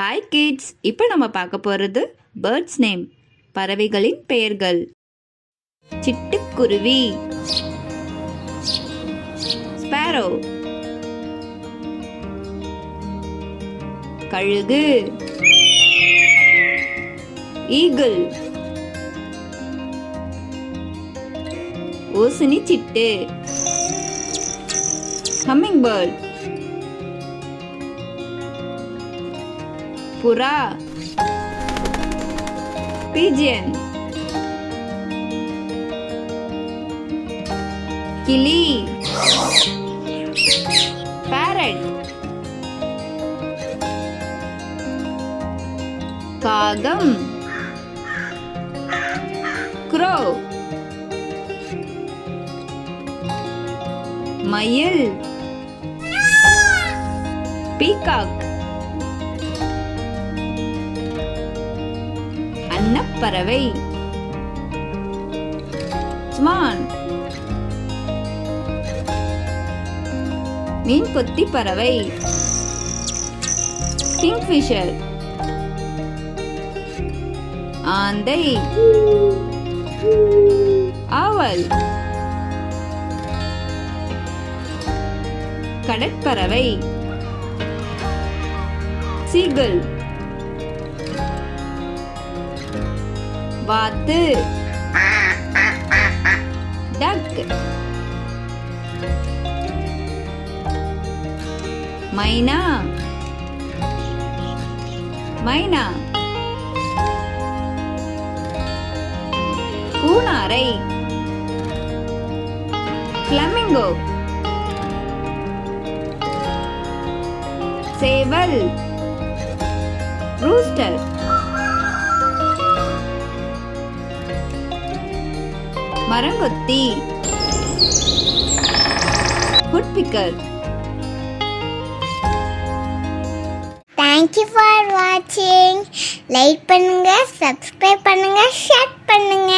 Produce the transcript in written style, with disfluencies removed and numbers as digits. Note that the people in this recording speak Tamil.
ஹாய் கிட்ஸ், இப்போ நம்ம பார்க்க போகிறது பேர்ட்ஸ் நேம், பறவைகளின் பெயர்கள். சிட்டுக்குருவி, ஸ்பேரோ, கழுகு, ஈகிள், ஓசனி சிட்டு, ஹம்மிங் பேர்ட், புறா, pigeon, கிளி, parrot, காகம், crow, மயில், peacock, அன்னப்பறவை, ஸ்வான், மீன்கொத்தி பறவை, கிங்ஃபிஷர், ஆந்தை, ஆவல், கடற்பறவை, சீகல், வாத்து, டக், மைனா, மைனா, பூனாரை, ஃப்ளமிங்கோ, சேவல், ரூஸ்டர், மரங்கொத்தி, woodpecker. Thank you for watching. Like பண்ணுங்க, subscribe பண்ணுங்க, share பண்ணுங்க.